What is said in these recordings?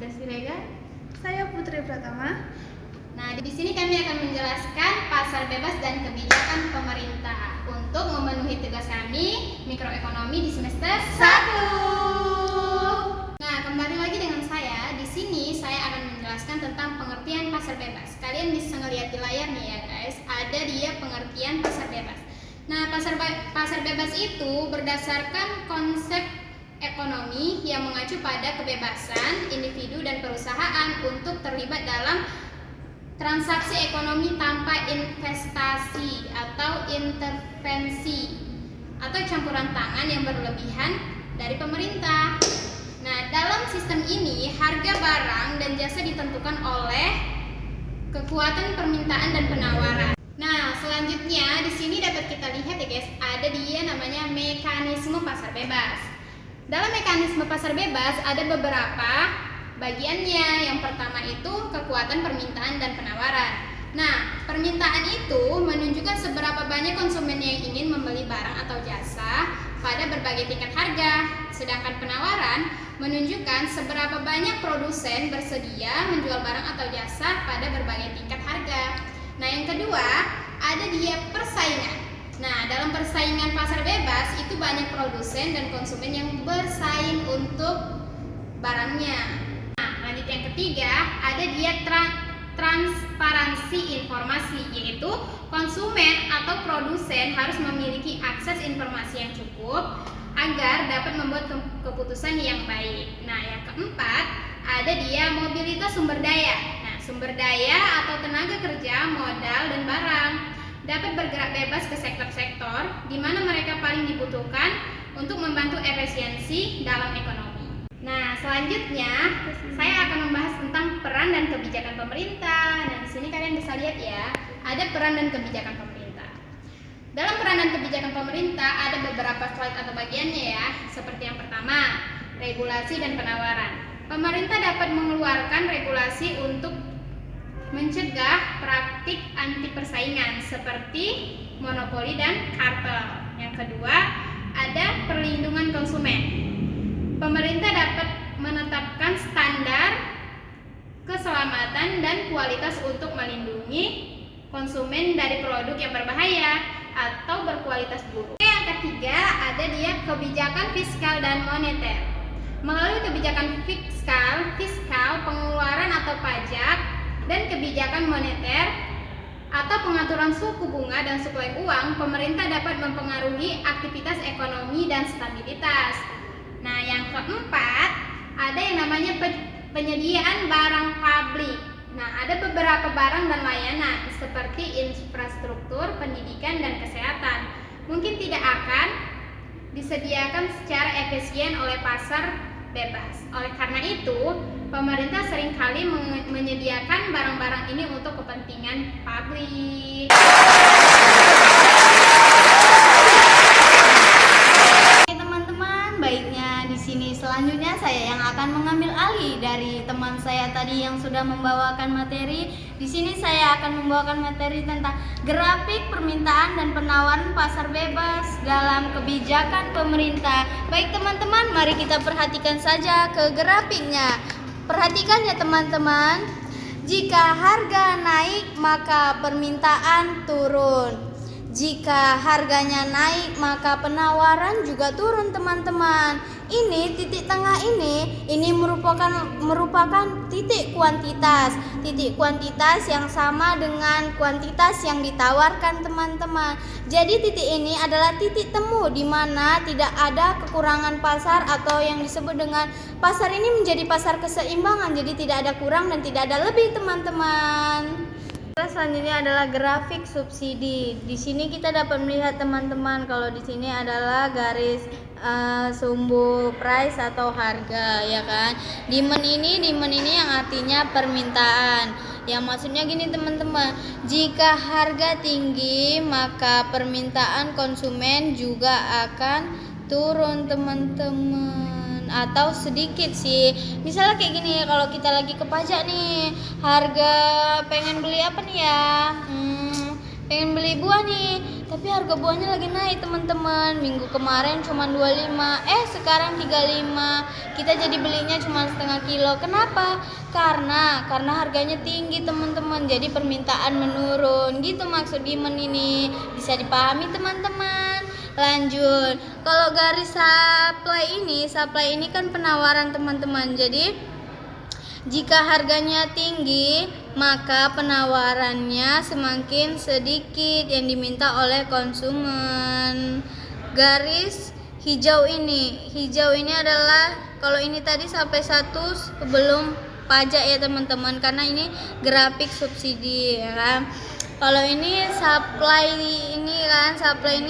Anita Siregar. Saya Putri Pratama. Nah, di sini kami akan menjelaskan pasar bebas dan kebijakan pemerintah untuk memenuhi tugas kami mikroekonomi di semester 1. Nah, kembali lagi dengan saya. Di sini saya akan menjelaskan tentang pengertian pasar bebas. Kalian bisa ngelihat di layar nih ya, guys. Ada dia pengertian pasar bebas. Nah, pasar bebas itu berdasarkan konsep ekonomi yang mengacu pada kebebasan individu dan perusahaan untuk terlibat dalam transaksi ekonomi tanpa investasi atau intervensi atau campuran tangan yang berlebihan dari pemerintah. Nah, dalam sistem ini harga barang dan jasa ditentukan oleh kekuatan permintaan dan penawaran. Nah, selanjutnya di sini dapat kita lihat ya guys, ada dia namanya mekanisme pasar bebas. Dalam mekanisme pasar bebas ada beberapa bagiannya. Yang pertama itu kekuatan permintaan dan penawaran. Nah, permintaan itu menunjukkan seberapa banyak konsumen yang ingin membeli barang atau jasa pada berbagai tingkat harga. Sedangkan penawaran menunjukkan seberapa banyak produsen bersedia menjual barang atau jasa pada berbagai tingkat harga. Nah, yang kedua ada dia persaingan. Nah, dalam persaingan pasar bebas itu banyak produsen dan konsumen yang bersaing untuk barangnya. Nah, lanjut yang ketiga ada dia transparansi informasi, yaitu konsumen atau produsen harus memiliki akses informasi yang cukup agar dapat membuat keputusan yang baik. Nah, yang keempat ada dia mobilitas sumber daya. Nah, sumber daya atau tenaga kerja, modal dan barang dapat bergerak bebas ke sektor-sektor di mana mereka paling dibutuhkan untuk membantu efisiensi dalam ekonomi. Nah, selanjutnya saya akan membahas tentang peran dan kebijakan pemerintah. Nah, di sini kalian bisa lihat ya, ada peran dan kebijakan pemerintah. Dalam peran dan kebijakan pemerintah ada beberapa slide atau bagiannya ya. Seperti yang pertama, regulasi dan penawaran. Pemerintah dapat mengeluarkan regulasi untuk mencegah praktik anti persaingan seperti monopoli dan kartel. Yang kedua, ada perlindungan konsumen. Pemerintah dapat menetapkan standar keselamatan dan kualitas untuk melindungi konsumen dari produk yang berbahaya atau berkualitas buruk. Yang ketiga, ada dia kebijakan fiskal dan moneter. Melalui kebijakan fiskal, pengeluaran atau pajak, dan kebijakan moneter atau pengaturan suku bunga dan suplai uang, pemerintah dapat mempengaruhi aktivitas ekonomi dan stabilitas. Nah, yang keempat, ada yang namanya penyediaan barang publik. Nah, ada beberapa barang dan layanan seperti infrastruktur, pendidikan, dan kesehatan mungkin tidak akan disediakan secara efisien oleh pasar bebas. Oleh karena itu, pemerintah seringkali menyediakan barang-barang ini untuk kepentingan publik. Oke teman-teman, baiknya di sini selanjutnya saya yang akan mengambil alih dari teman saya tadi yang sudah membawakan materi. Di sini saya akan membawakan materi tentang grafik permintaan dan penawaran pasar bebas dalam kebijakan pemerintah. Baik teman-teman, mari kita perhatikan saja ke grafiknya. Perhatikan ya teman-teman. Jika harga naik maka permintaan turun. Jika harganya naik maka penawaran juga turun teman-teman. Ini titik tengah ini merupakan titik kuantitas. Titik kuantitas yang sama dengan kuantitas yang ditawarkan teman-teman. Jadi titik ini adalah titik temu di mana tidak ada kekurangan pasar atau yang disebut dengan pasar ini menjadi pasar keseimbangan. Jadi tidak ada kurang dan tidak ada lebih teman-teman. Selanjutnya adalah grafik subsidi. Di sini kita dapat melihat teman-teman kalau di sini adalah garis sumbu price atau harga ya kan. Demand ini yang artinya permintaan. Yang maksudnya gini teman-teman, jika harga tinggi maka permintaan konsumen juga akan turun teman-teman, atau sedikit sih. Misalnya kayak gini, kalau kita lagi ke pajak nih, harga pengen beli apa nih ya, pengen beli buah nih, tapi harga buahnya lagi naik teman-teman. Minggu kemarin cuma 25, sekarang 35. Kita jadi belinya cuma setengah kilo. Kenapa? Karena harganya tinggi teman-teman, jadi permintaan menurun. Gitu maksud demand ini, bisa dipahami teman-teman. Lanjut, kalau garis supply ini kan penawaran teman-teman. Jadi jika harganya tinggi, maka penawarannya semakin sedikit yang diminta oleh konsumen. Garis hijau ini adalah, kalau ini tadi sampai 1 sebelum pajak ya teman-teman, karena ini grafik subsidi ya kan. Kalau ini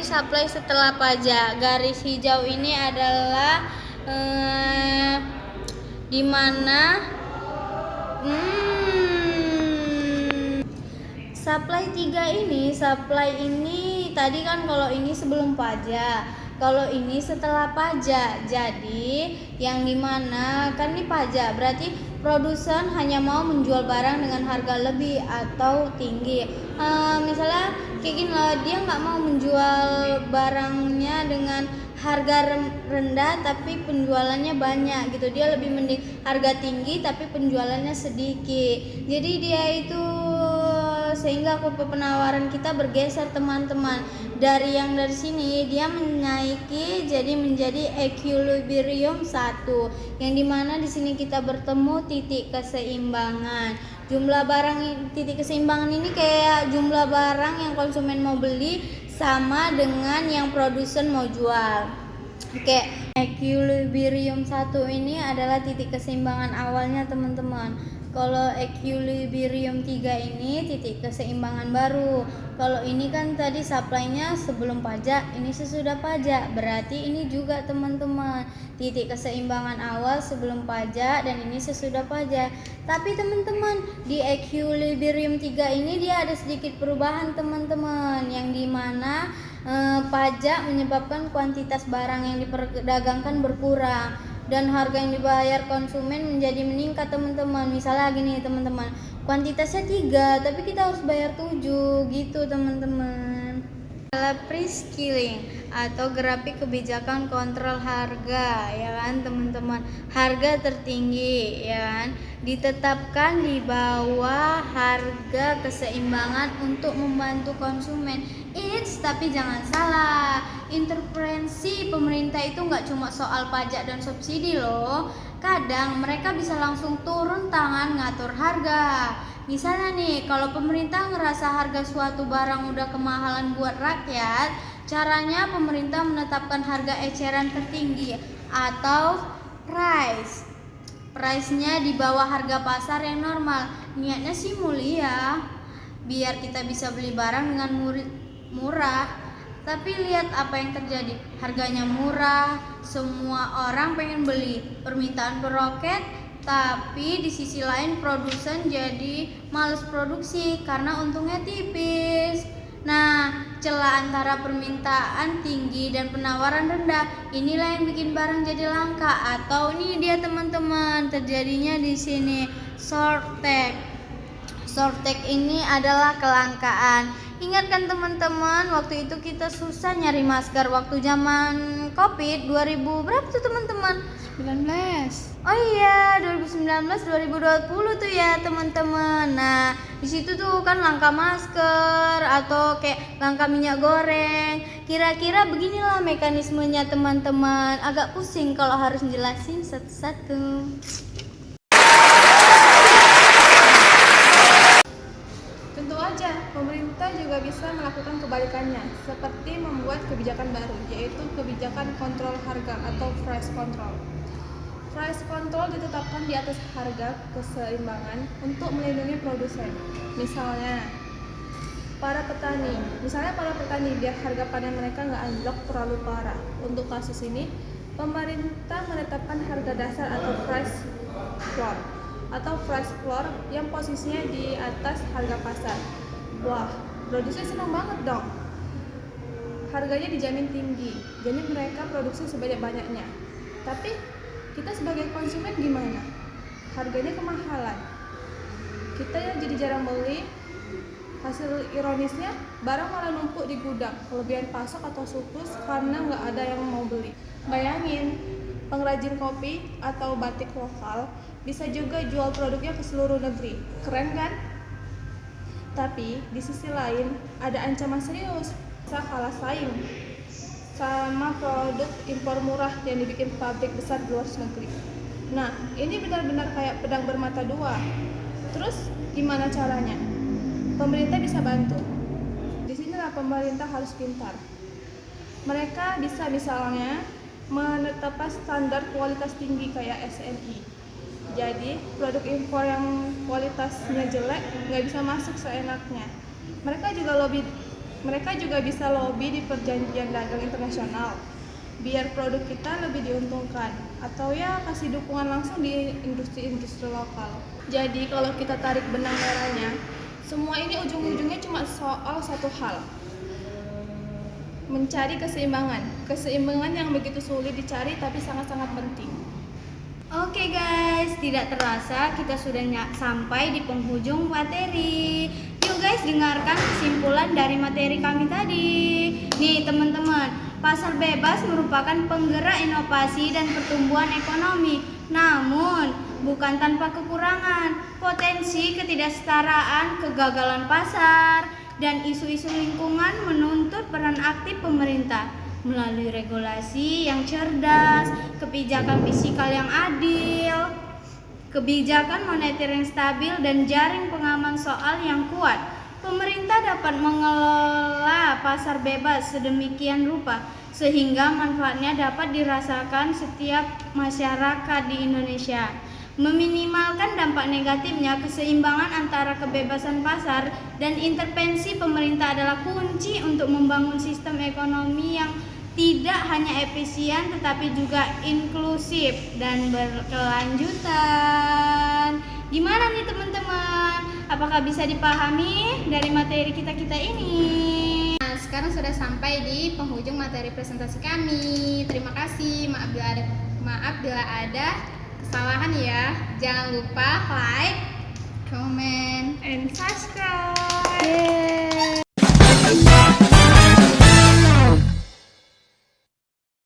supply setelah pajak. Garis hijau ini adalah di mana supply 3 ini tadi kan, kalau ini sebelum pajak, kalau ini setelah pajak. Jadi yang dimana kan ini pajak, berarti produsen hanya mau menjual barang dengan harga lebih atau tinggi. Misalnya kayak gini loh, dia nggak mau menjual barangnya dengan harga rendah tapi penjualannya banyak gitu. Dia lebih mending harga tinggi tapi penjualannya sedikit. Jadi dia itu, sehingga kurva penawaran kita bergeser teman-teman. Dari sini dia menaiki jadi menjadi equilibrium 1, yang dimana di sini kita bertemu titik keseimbangan. Titik keseimbangan ini kayak jumlah barang yang konsumen mau beli sama dengan yang produsen mau jual. Oke, equilibrium 1 ini adalah titik keseimbangan awalnya teman-teman. Kalau equilibrium 3 ini titik keseimbangan baru. Kalau ini kan tadi supply-nya sebelum pajak, ini sesudah pajak. Berarti ini juga teman-teman, titik keseimbangan awal sebelum pajak dan ini sesudah pajak. Tapi teman-teman, di equilibrium 3 ini dia ada sedikit perubahan teman-teman, yang dimana pajak menyebabkan kuantitas barang yang diperdagangkan berkurang dan harga yang dibayar konsumen menjadi meningkat teman-teman. Misalnya gini teman-teman, kuantitasnya 3 tapi kita harus bayar 7 gitu teman-teman. Adalah price killing atau grafik kebijakan kontrol harga ya kan teman-teman. Harga tertinggi ya kan ditetapkan di bawah harga keseimbangan untuk membantu konsumen. Tapi jangan salah, intervensi pemerintah itu nggak cuma soal pajak dan subsidi loh. Kadang mereka bisa langsung turun tangan ngatur harga. Misalnya nih, kalau pemerintah ngerasa harga suatu barang udah kemahalan buat rakyat, caranya pemerintah menetapkan harga eceran tertinggi atau price-nya di bawah harga pasar yang normal. Niatnya sih mulia, biar kita bisa beli barang dengan murah. Tapi lihat apa yang terjadi, harganya murah, semua orang pengen beli, permintaan beroket. Tapi di sisi lain produsen jadi males produksi karena untungnya tipis. Nah, celah antara permintaan tinggi dan penawaran rendah, inilah yang bikin barang jadi langka. Atau ini dia teman-teman, terjadinya di sini shortage. Shortage ini adalah kelangkaan. Ingat kan teman-teman, waktu itu kita susah nyari masker waktu zaman Covid 2000 berapa tuh teman-teman? 19. Oh iya, 2019-2020 tuh ya teman-teman. Nah, di situ tuh kan langka masker atau kayak langka minyak goreng. Kira-kira beginilah mekanismenya teman-teman. Agak pusing kalau harus jelasin satu-satu. Tentu aja, pemerintah juga bisa melakukan kebalikannya, seperti membuat kebijakan baru, yaitu kebijakan kontrol harga atau price control. Price control ditetapkan di atas harga keseimbangan untuk melindungi produsen. Misalnya para petani biar harga panen mereka nggak anjlok terlalu parah. Untuk kasus ini, pemerintah menetapkan harga dasar atau price floor yang posisinya di atas harga pasar. Wah, produsen senang banget dong. Harganya dijamin tinggi, jadi mereka produksi sebanyak-banyaknya. Tapi kita sebagai konsumen gimana? Harganya kemahalan. Kita yang jadi jarang beli, Hasil ironisnya, barang malah numpuk di gudang, kelebihan pasok atau surplus karena nggak ada yang mau beli. Bayangin, pengrajin kopi atau batik lokal bisa juga jual produknya ke seluruh negeri. Keren kan? Tapi di sisi lain ada ancaman serius, bisa kalah saing sama produk impor murah yang dibikin pabrik besar di luar negeri. Nah, ini benar-benar kayak pedang bermata dua. Terus gimana caranya? Pemerintah bisa bantu. Disinilah pemerintah harus pintar. Mereka bisa misalnya menetapkan standar kualitas tinggi kayak SNI. Jadi produk impor yang kualitasnya jelek nggak bisa masuk seenaknya. Mereka juga bisa lobby di perjanjian dagang internasional biar produk kita lebih diuntungkan, atau ya kasih dukungan langsung di industri-industri lokal. Jadi kalau kita tarik benang merahnya, semua ini ujung-ujungnya cuma soal satu hal, mencari keseimbangan yang begitu sulit dicari tapi sangat-sangat penting. Oke guys, tidak terasa kita sudah sampai di penghujung materi. Yuk guys, dengarkan kesimpulan dari materi kami tadi. Nih teman-teman, pasar bebas merupakan penggerak inovasi dan pertumbuhan ekonomi. Namun, bukan tanpa kekurangan, potensi ketidaksetaraan, kegagalan pasar, dan isu-isu lingkungan menuntut peran aktif pemerintah melalui regulasi yang cerdas, kebijakan fiskal yang adil, kebijakan moneter yang stabil, dan jaring pengaman soal yang kuat. Pemerintah dapat mengelola pasar bebas sedemikian rupa sehingga manfaatnya dapat dirasakan setiap masyarakat di Indonesia. Meminimalkan dampak negatifnya, keseimbangan antara kebebasan pasar dan intervensi pemerintah adalah kunci untuk membangun sistem ekonomi yang tidak hanya efisien tetapi juga inklusif dan berkelanjutan. Gimana nih teman-teman? Apakah bisa dipahami dari materi kita ini? Nah, sekarang sudah sampai di penghujung materi presentasi kami. Terima kasih. Maaf bila ada kesalahan ya. Jangan lupa like, comment, And subscribe. Yeay.